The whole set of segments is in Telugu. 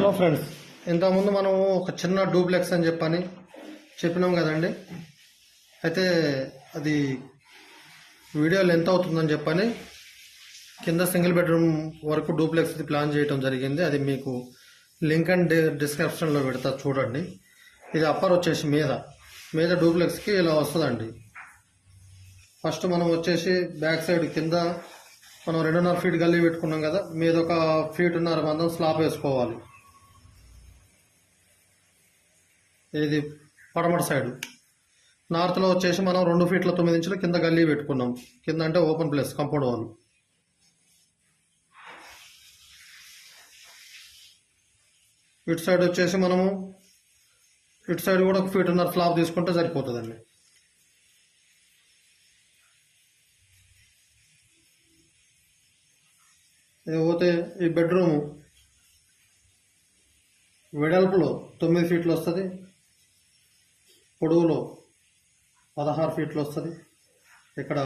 హలో ఫ్రెండ్స్, ఇంతకుముందు మనం ఒక చిన్న డూప్లెక్స్ అని చెప్పినాం కదండి. అయితే అది వీడియో లెంత్ అవుతుందని కింద సింగిల్ బెడ్రూమ్ వరకు డూప్లెక్స్ ప్లాన్ చేయడం జరిగింది. అది మీకు లింక్ అండ్ డిస్క్రిప్షన్లో పెడతా చూడండి. ఇది అప్పర్ వచ్చేసి మీద డూప్లెక్స్కి ఇలా వస్తుందండి. ఫస్ట్ మనం వచ్చేసి బ్యాక్ సైడ్ కింద మనం 2.5 ఫీట్ గల్లీ పెట్టుకున్నాం కదా, మీద ఒక 1.5 ఫీట్ మందం స్లాబ్ వేసుకోవాలి. ఇది పడమట సైడ్. నార్త్లో వచ్చేసి మనం 2 ఫీట్ల 9 ఇంచులు కింద గల్లీ పెట్టుకున్నాం. కింద అంటే ఓపెన్ ప్లేస్, కంపౌండ్ వాల్. ఇటు సైడ్ వచ్చేసి మనము ఇటు సైడ్ కూడా 1.5 ఫీట్ స్లాబ్ తీసుకుంటే సరిపోతుందండి. పోతే ఈ బెడ్రూము వెడల్పులో 9 ఫీట్లు వస్తుంది, పొడవులో 16 ఫీట్లు వస్తుంది. ఇక్కడ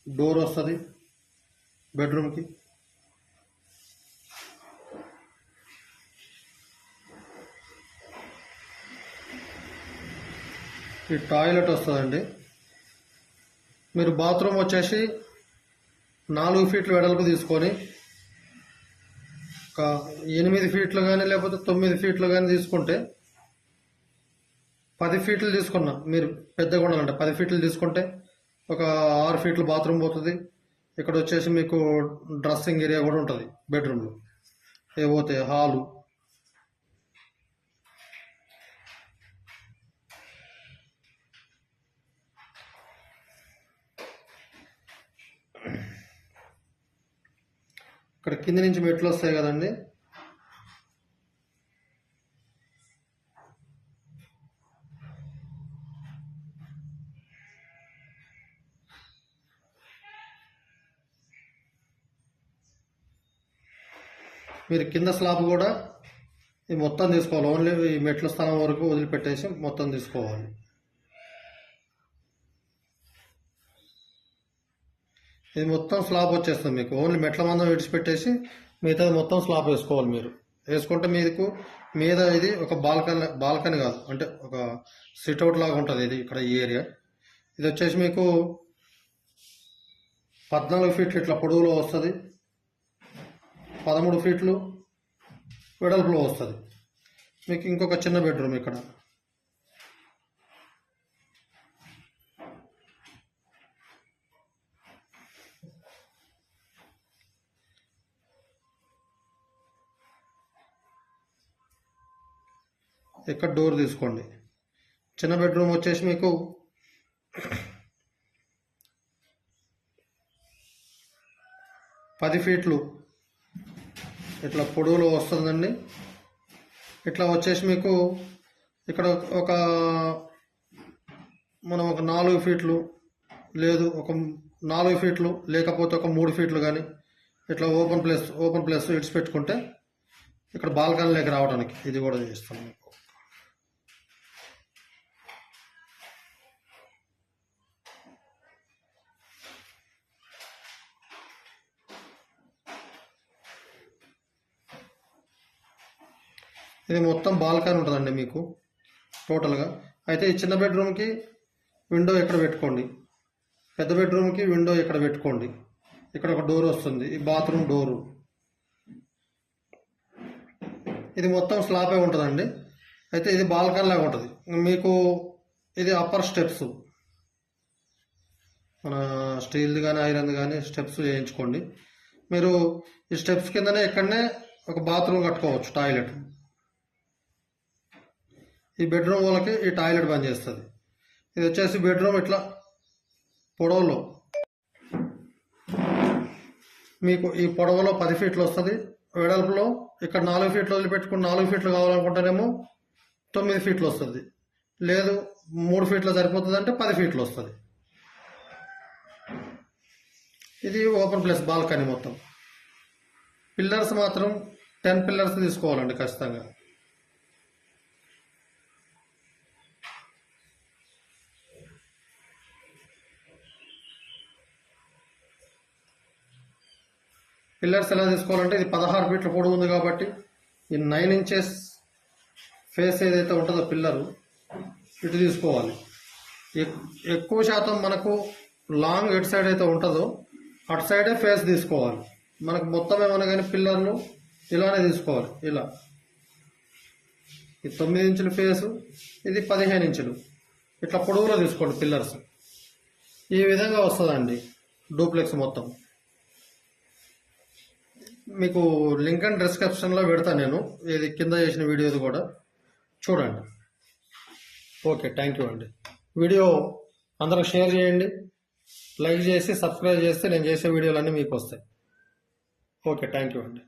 డోర్ వస్తుంది బెడ్రూమ్కి. ఈ టాయిలెట్ వస్తుందండి. మీరు బాత్రూమ్ వచ్చేసి 4 ఫీట్లు వెడల్పు తీసుకొని ఒక 8 ఫీట్లు కానీ లేకపోతే 9 ఫీట్లు కానీ తీసుకుంటే 10 ఫీట్లు తీసుకున్నా, మీరు పెద్దగా ఉండాలంటే 10 ఫీట్లు తీసుకుంటే ఒక 6 ఫీట్లు బాత్రూమ్ పోతుంది. ఇక్కడ వచ్చేసి మీకు డ్రెస్సింగ్ ఏరియా కూడా ఉంటుంది బెడ్రూమ్లో. పోతే హాలు, ఇక్కడ కింద నుంచి మెట్లు వస్తాయి కదండి. మీరు కింద స్లాబ్ కూడా ఈ మొత్తం తీసుకోవాలి. ఓన్లీ ఈ మెట్ల స్థానం వరకు వదిలిపెట్టేసి మొత్తం తీసుకోవాలి. ఇది మొత్తం స్లాబ్ వచ్చేస్తుంది మీకు. ఓన్లీ మెట్ల మందం విడిచిపెట్టేసి మిగతాది మొత్తం స్లాబ్ వేసుకోవాలి. మీరు వేసుకుంటే మీకు మీద ఇది ఒక బాల్కనీ కాదు, అంటే ఒక సిట్అవుట్ లాగా ఉంటుంది. ఇది ఇక్కడ ఈ ఏరియా ఇది వచ్చేసి మీకు 14 ఫీట్లు ఇట్లా పొడవులో వస్తుంది, 13 ఫీట్లు వెడల్పులో వస్తుంది. మీకు ఇంకొక చిన్న బెడ్రూమ్ ఇక్కడ. ఇక్కడ డోర్ తీసుకోండి. చిన్న బెడ్రూమ్ వచ్చేసి మీకు 10 ఫీట్లు ఇట్లా పొడవులో వస్తుందండి. ఇట్లా వచ్చేసి మీకు ఇక్కడ మనం ఒక 4 ఫీట్లు లేదు, ఒక 4 ఫీట్లు లేకపోతే ఒక 3 ఫీట్లు కానీ ఇట్లా ఓపెన్ ప్లేస్ ఇడిచిపెట్టుకుంటే ఇక్కడ బాల్కనీలోకి రావడానికి ఇది కూడా చేస్తాం మీకు. ఇది మొత్తం బాల్కనీ ఉంటుందండి మీకు టోటల్గా. అయితే ఈ చిన్న బెడ్రూమ్కి విండో ఇక్కడ పెట్టుకోండి, పెద్ద బెడ్రూమ్కి విండో ఇక్కడ పెట్టుకోండి. ఇక్కడ ఒక డోర్ వస్తుంది, ఈ బాత్రూమ్ డోరు. ఇది మొత్తం స్లాబే ఉంటుందండి. అయితే ఇది బాల్కనీ లాగా ఉంటుంది మీకు. ఇది అప్పర్ స్టెప్స్, మన స్టీల్ది కానీ ఐరన్ది కానీ స్టెప్స్ చేయించుకోండి. మీరు ఈ స్టెప్స్ కిందనే ఇక్కడనే ఒక బాత్రూమ్ కట్టుకోవచ్చు, టాయిలెట్. ఈ బెడ్రూమ్ వాళ్ళకి ఈ టాయిలెట్ బంద్ చేస్తుంది. ఇది వచ్చేసి బెడ్రూమ్ ఇట్లా పొడవులో మీకు ఈ పొడవులో 10 ఫీట్లు వస్తుంది, వెడల్పులో ఇక్కడ 4 ఫీట్లు వదిలిపెట్టుకుని 4 ఫీట్లు కావాలనుకుంటేనేమో 9 ఫీట్లు వస్తుంది, లేదు 3 ఫీట్లు సరిపోతుంది అంటే 10 ఫీట్లు వస్తుంది. ఇది ఓపెన్ ప్లేస్ బాల్కనీ మొత్తం. పిల్లర్స్ మాత్రం 10 పిల్లర్స్ తీసుకోవాలండి ఖచ్చితంగా. పిల్లర్స్ ఎలా తీసుకోవాలంటే ఇది 16 ఫీట్ల పొడవు ఉంది కాబట్టి ఈ 9 ఇంచెస్ ఫేస్ ఏదైతే ఉంటుందో పిల్లరు ఇటు తీసుకోవాలి. ఎక్కువ శాతం మనకు లాంగ్ ఎటు సైడ్ అయితే ఉంటుందో అటు సైడే ఫేస్ తీసుకోవాలి. మనకు మొత్తం ఏమన్నా కానీ పిల్లర్లు ఇలానే తీసుకోవాలి. ఇలా ఇది 9 ఇంచుల ఫేసు, ఇది 15 ఇంచులు, ఇట్లా పొడవులో తీసుకోండి పిల్లర్స్. ఈ విధంగా వస్తుందండి డూప్లెక్స్ మొత్తం. మీకు లింక్ అండ్ డిస్క్రిప్షన్లో పెడతాను నేను, ఇది కింద చేసిన వీడియోది కూడా చూడండి. ఓకే, థ్యాంక్ యూ అండి. వీడియో అందరూ షేర్ చేయండి, లైక్ చేసి సబ్స్క్రైబ్ చేస్తే నేను చేసే వీడియోలన్నీ మీకు వస్తాయి. ఓకే, థ్యాంక్ యూ అండి.